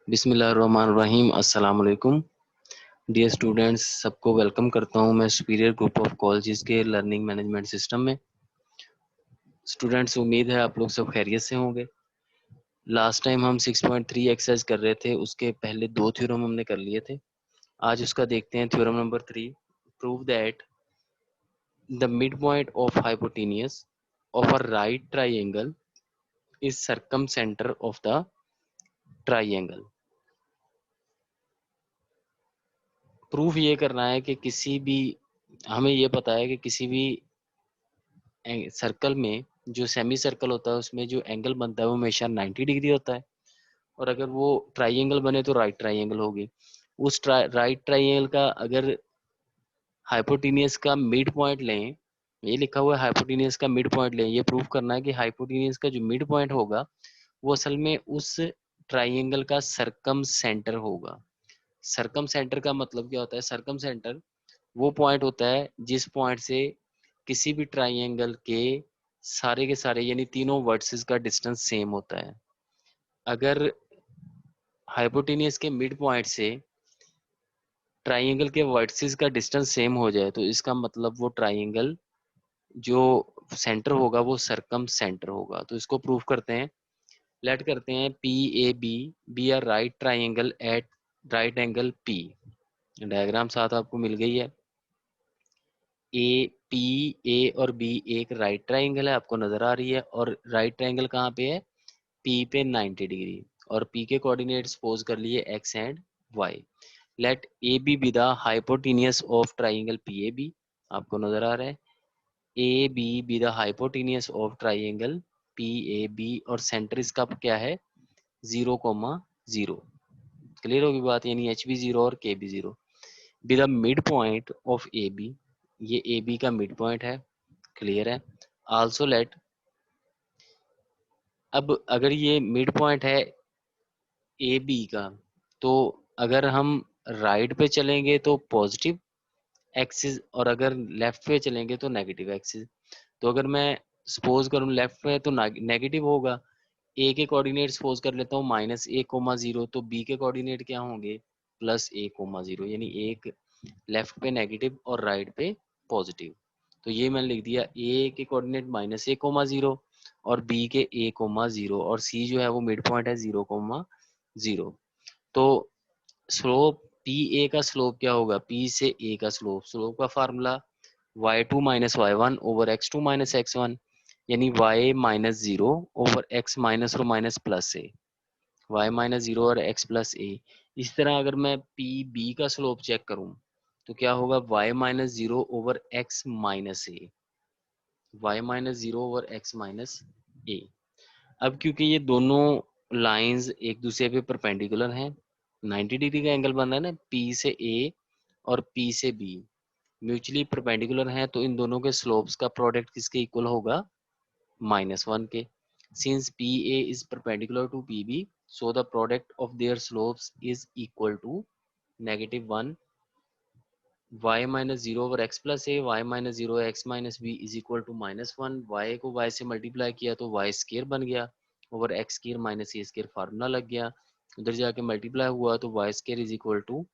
बिस्मिल्लाहिर्रहमानिर्रहीम। अस्सलाम वालेकुम डियर स्टूडेंट्स, सबको वेलकम करता हूं मैं सुपीरियर ग्रुप ऑफ कॉलेजेस के लर्निंग मैनेजमेंट सिस्टम में। स्टूडेंट्स, उम्मीद है आप लोग सब खैरियत से होंगे। लास्ट टाइम हम 6.3 एक्सरसाइज कर रहे थे, उसके पहले दो थ्योरम हमने कर लिए थे। आज उसका देखते हैं theorem number 3। Prove that the mid point of hypotenuse of a right triangle is circum centre of the triangle. Proof ये करना है कि किसी भी, हमें ये पता है कि किसी भी सर्कल में जो सेमी सर्कल होता है उसमें जो एंगल बनता है वो हमेशा 90 डिग्री होता है। और अगर वो ट्राइंगल बने तो राइट ट्राइंगल होगी। उस राइट ट्राइंगल का अगर हाइपोटेनियस का मिड पॉइंट लें, ये लिखा हुआ है हाइपोटेनियस का मिड पॉइंट लें, ये प्रूफ करना है कि हाइपोटेनियस का जो मिड पॉइंट होगा वो असल में उस ट्राइंगल का सरकम सेंटर होगा। सरकम सेंटर का मतलब क्या होता है? सरकम सेंटर वो पॉइंट होता है जिस पॉइंट से किसी भी ट्राइंगल के सारे यानी तीनों वर्टिसेस का डिस्टेंस सेम होता है। अगर हाइपोटेनियस के मिड पॉइंट से ट्राइंगल के वर्टिसेस का डिस्टेंस सेम हो जाए तो इसका मतलब वो ट्राइंगल जो सेंटर होगा वो सरकम सेंटर होगा। तो इसको प्रूफ करते हैं। लेट करते हैं P A B be are right triangle at right angle P. Diagram साथ आपको मिल गई है। ए पी ए और बी एक राइट ट्राइंगल है, आपको नजर आ रही है। और राइट ट्राइंगल कहाँ पे है? पी पे 90 डिग्री। और पी के कोऑर्डिनेट्स सपोज कर लिए x and y. Let A B the hypotenuse of triangle P A B, आपको नजर आ रहा है। A B the hypotenuse of triangle P A B, और सेंटर इसका क्या है? 0,0। क्लियर होगी बात? यानी एच बी 0 और के B 0। B the mid point of A B, ये ए बी का मिड पॉइंट है। क्लियर है? आल्सो लेट, अब अगर ये मिड पॉइंट है ए बी का, तो अगर हम राइट पे चलेंगे तो पॉजिटिव एक्सिस, और अगर लेफ्ट पे चलेंगे तो नेगेटिव एक्सिस। तो अगर मैं सपोज करूँ लेफ्ट में तो नेगेटिव होगा। ए के कोऑर्डिनेट सपोज कर लेता हूँ -1,0, तो बी के कोऑर्डिनेट क्या होंगे? +1,0। यानी एक लेफ्ट पे नेगेटिव और राइट पे पॉजिटिव। तो ये मैंने लिख दिया, ए के कोऑर्डिनेट -1,0 और बी के 1,0, और सी जो है वो मिड पॉइंट है 0,0। तो स्लोप पी ए का स्लोप क्या होगा? पी से ए का स्लोप, स्लोप का formula y2 - y1 over x2 - x1, यानी y -0 ओवर x माइनस और माइनस प्लस ए, y -0 और x प्लस ए। इस तरह अगर मैं पी बी का स्लोप चेक करूं तो क्या होगा? y -0 ओवर x माइनस ए, y -0 ओवर x माइनस ए। अब क्योंकि ये दोनों लाइंस एक दूसरे पे परपेंडिकुलर हैं, 90 डिग्री का एंगल बन रहा है ना, P से A और P से B म्यूचुअली परपेंडिकुलर हैं, तो इन दोनों के स्लोप्स का प्रोडक्ट किसके इक्वल होगा? -1 के। Since PA is perpendicular to PB, so the product of their slopes is equal to -1 y -0 over x plus a, y -0 x minus b is equal to -1। y को y से multiply किया तो y square बन गया over x square minus ए square, formula लग गया। उधर जाके मल्टीप्लाई हुआ तो y square is equal to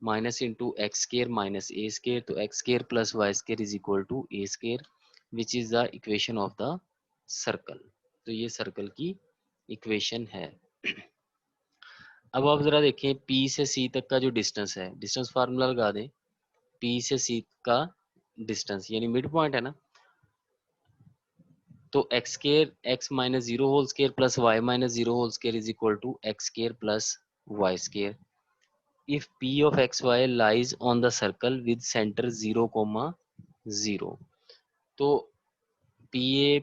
minus into x square minus A square, तो x square plus y square is equal to a square, which is the equation of the circle. तो ये circle की equation है। अब आप जरा देखें P से C तक का जो डिस्टेंस है, डिस्टेंस फार्मूला लगा दें। P से C का डिस्टेंस यानी मिड पॉइंट है ना, तो x square x minus 0 whole square plus y minus 0 whole square is equal to x square plus y square. if P of xy lies on the circle with center 0,0, तो PA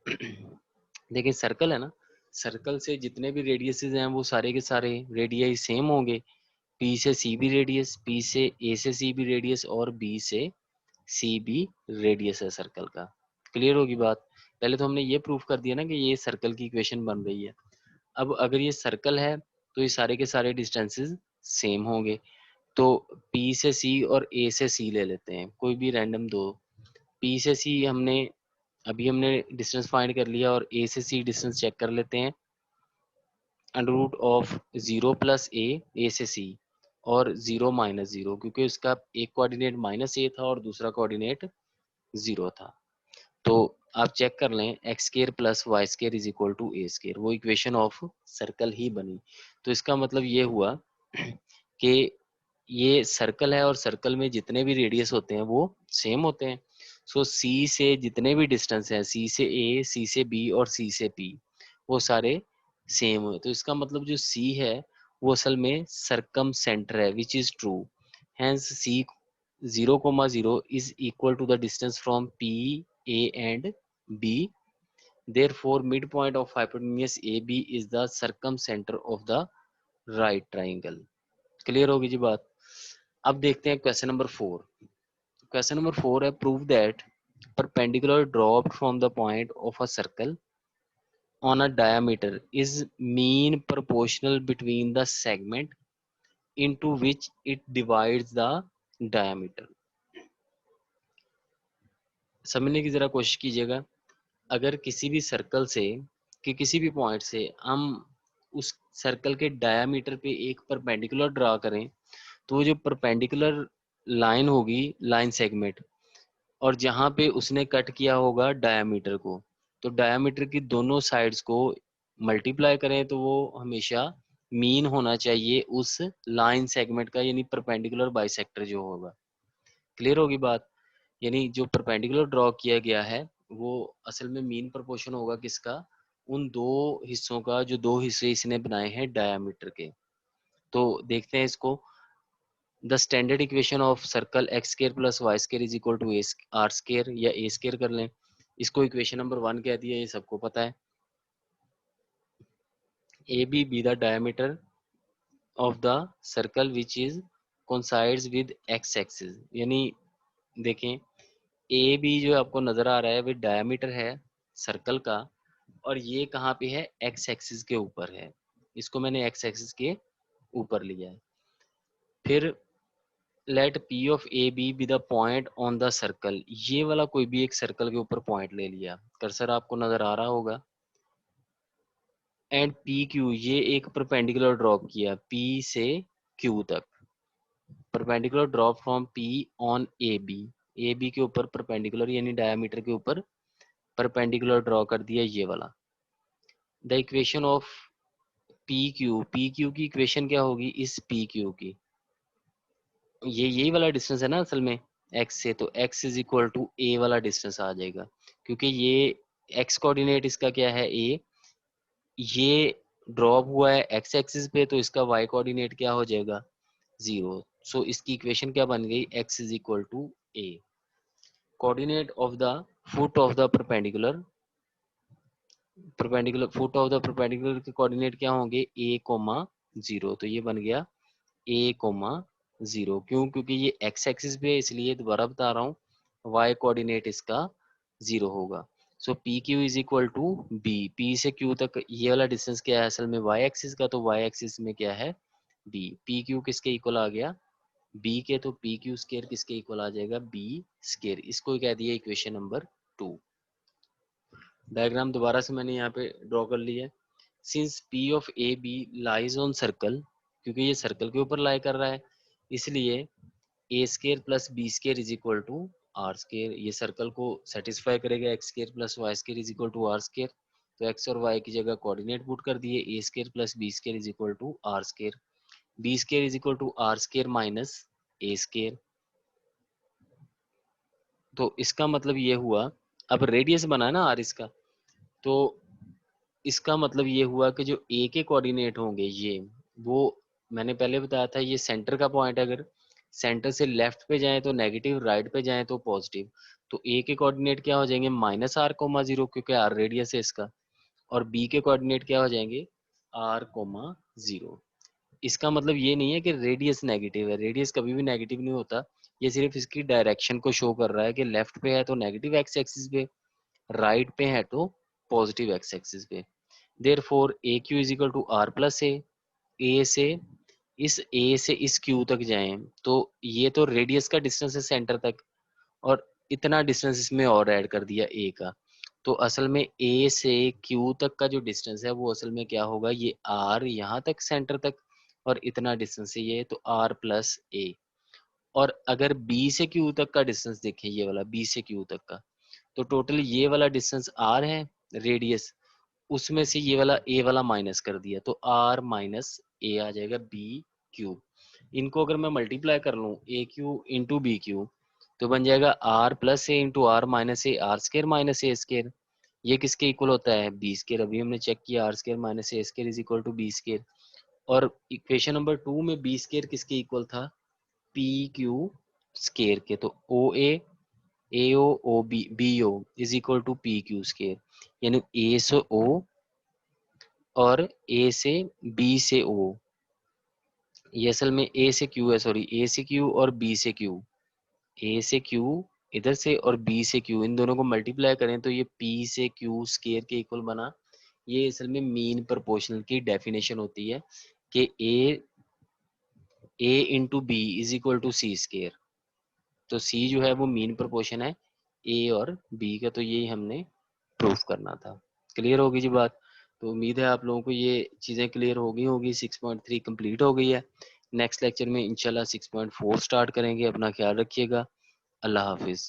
देखिए circle है ना, circle से जितने भी radiuses हैं वो सारे के सारे रेडियई सेम होंगे। P से C भी रेडियस, P से A से C भी रेडियस, और B से C भी रेडियस है सर्कल का। क्लियर होगी बात? पहले तो हमने ये प्रूफ कर दिया ना कि ये सर्कल की इक्वेशन बन रही है। अब अगर ये सर्कल है तो ये सारे के सारे डिस्टेंसेस सेम होंगे। तो P से C और A से C ले लेते हैं, कोई भी रैंडम दो। P से C हमने डिस्टेंस फाइंड कर लिया, और A से C डिस्टेंस चेक कर लेते हैं। अंडर रूट ऑफ 0 प्लस ए से सी, और 0 माइनस 0, क्योंकि उसका एक कोऑर्डिनेट माइनस ए था और दूसरा कोऑर्डिनेट 0 था। तो आप चेक कर लें, x square plus y square is equal to a square, वो इक्वेशन ऑफ सर्कल ही बनी। तो इसका मतलब ये हुआ कि ये सर्कल है और सर्कल में जितने भी रेडियस होते हैं वो सेम होते हैं। सो सी से जितने भी डिस्टेंस हैं, सी से ए, सी से बी और सी से पी, वो सारे सेम हुए। तो इसका मतलब जो सी है वो असल में सरकम सेंटर है, which is true. Hence C 0,0 is equal to the distance from P, A and B. Therefore, midpoint of hypotenuse AB is the circumcenter of the right triangle. Clear होगी जी बात। अब देखते हैं क्वेश्चन नंबर 4। क्वेश्चन नंबर 4 है, prove that perpendicular dropped from the point of a circle on a diameter is mean proportional between the segment into which it divides the diameter। समझने की जरा कोशिश कीजिएगा। अगर किसी भी सर्कल से कि किसी भी पॉइंट से हम उस सर्कल के डायामीटर पे एक परपेंडिकुलर ड्रा करें, तो वो जो परपेंडिकुलर लाइन होगी, लाइन सेगमेंट, और जहां पे उसने कट किया होगा डायामीटर को, तो डायामीटर की दोनों साइड्स को मल्टीप्लाई करें तो वो हमेशा मीन होना चाहिए उस लाइन सेगमेंट का, यानी परपेंडिकुलर बाइसेक्टर जो होगा। क्लियर होगी बात। यानी जो परपेंडिकुलर ड्रॉ किया गया है वो असल में मीन प्रोपोर्शन होगा किसका, उन दो हिस्सों का जो दो हिस्से इसने बनाए हैं डायामीटर के। तो देखते हैं इसको। The standard equation of circle x square plus y square is equal to are square, या ए स्केयर कर लें। इसको इक्वेशन नंबर 1 कह दिया, ये सबको पता है। A B the diameter of the circle which is coincides with x axis. यानी देखें, ए बी जो आपको नजर आ रहा है वो डायमीटर है सर्कल का, और ये कहाँ पे है, एक्स एक्सिस के ऊपर है। इसको मैंने एक्स एक्सिस के ऊपर लिया है। फिर let P of A B the point on the circle, ये वाला कोई भी एक सर्कल के ऊपर पॉइंट ले लिया, कर्सर आपको नजर आ रहा होगा। एंड पी क्यू, ये एक परपेंडिकुलर ड्रॉप किया पी से क्यू तक, perpendicular drop from P on A B के ऊपर परपेंडिकुलर यानी डायमीटर के ऊपर परपेंडिकुलर ड्रॉ कर दिया ये वाला। The equation of P Q की इक्वेशन क्या होगी, इस पी क्यू की, ये यही वाला डिस्टेंस है ना असल में x से, तो x इज इक्वल टू ए वाला डिस्टेंस आ जाएगा, क्योंकि ये x कोऑर्डिनेट इसका क्या है a, ये ड्रॉप हुआ है x एक्सिस पे, तो इसका y कोऑर्डिनेट क्या हो जाएगा 0। सो इसकी इक्वेशन क्या बन गई, x is equal to a। Coordinate of the foot of the perpendicular foot of the perpendicular के कोऑर्डिनेट क्या होंगे a,0, तो ये बन गया a,0। क्यों, क्योंकि ये x एक्सिस पे है, इसलिए दोबारा बता रहा हूँ y कोऑर्डिनेट इसका 0 होगा। So P Q is equal to B, P से क्यू तक ये वाला डिस्टेंस क्या है असल में y एक्सिस का, तो y एक्सिस में क्या है b, पी क्यू किसके इक्वल आ गया b के, तो पी क्यू स्केयर किसके इक्वल आ जाएगा b स्केयर। इसको कह दिया इक्वेशन नंबर 2। डायग्राम दोबारा से मैंने यहाँ पे ड्रॉ कर लिया है। Since P of A B lies on circle, क्योंकि ये सर्कल के ऊपर लाई कर रहा है, इसलिए A square plus B square is equal to are square. ये सर्कल को सेटिस्फाई करेगा, x square plus y square is equal to are square. तो एक्स और वाई की जगह कोऑर्डिनेट पुट कर दिए, A square plus B square is equal to are square, B square is equal to are square minus A square. तो इसका मतलब ये हुआ, अब रेडियस बना ना आर इसका, तो इसका मतलब ये हुआ कि जो ए के कोऑर्डिनेट होंगे ये, वो मैंने पहले बताया था ये सेंटर का पॉइंट है, अगर सेंटर से लेफ्ट पे जाएं तो नेगेटिव, राइट पे जाएं तो पॉजिटिव। तो ए के कोऑर्डिनेट क्या हो जाएंगे -r,0, क्योंकि r रेडियस है इसका, और बी के कोऑर्डिनेट क्या हो जाएंगे r,0। इसका मतलब ये नहीं है कि रेडियस नेगेटिव है, रेडियस कभी भी नेगेटिव नहीं होता, ये सिर्फ इसकी डायरेक्शन को शो कर रहा है कि लेफ्ट पे है तो नेगेटिव एक्स एक्सिस पे, राइट पे है तो पॉजिटिव एक्स एक्सिस पे। Therefore AQ is equal to R plus A से इस Q तक जाएं तो ये तो रेडियस का डिस्टेंस है सेंटर तक, और इतना डिस्टेंस इसमें और ऐड कर दिया A का, तो असल में ए से क्यू तक का जो डिस्टेंस है वो असल में क्या होगा, ये आर यहाँ तक सेंटर तक और इतना डिस्टेंस है ये, तो आर प्लस ए। और अगर बी से क्यू तक का डिस्टेंस देखें, ये वाला बी से क्यू तक का, तो टोटल ये वाला डिस्टेंस आर है रेडियस, उसमें से ये वाला ए वाला माइनस कर दिया, तो आर माइनस ए आ जाएगा बी क्यू। इनको अगर मैं मल्टीप्लाई कर लूँ A Q into B Q, तो बन जाएगा r plus a into r minus a, r square minus A square. ये किसके इक्वल होता है, बी स्केयर। अभी हमने चेक किया R square minus A square is equal to B square. और इक्वेशन नंबर 2 में बी स्केयर किसके इक्वल था, पी क्यू स्केयर के। तो O A O B O is equal to P Q square, यानी ए से ओ और ए से बी से ओ, ये असल में ए से क्यू है, सॉरी ए से क्यू और बी से क्यू, ए से क्यू इधर से और बी से क्यू, इन दोनों को मल्टीप्लाई करें तो ये पी से क्यू स्केयर के इक्वल बना। ये असल में मीन प्रोपोर्शनल की डेफिनेशन होती है कि A into B is equal to C square. तो सी जो है वो मीन प्रोपोर्शन है ए और बी का, तो ये हमने प्रूफ करना था। क्लियर होगी जी बात। तो उम्मीद है आप लोगों को ये चीज़ें क्लियर हो गई होगी। 6.3 कंप्लीट हो गई है। नेक्स्ट लेक्चर में इंशाल्लाह 6.4 स्टार्ट करेंगे। अपना ख्याल रखिएगा। अल्लाह हाफिज़।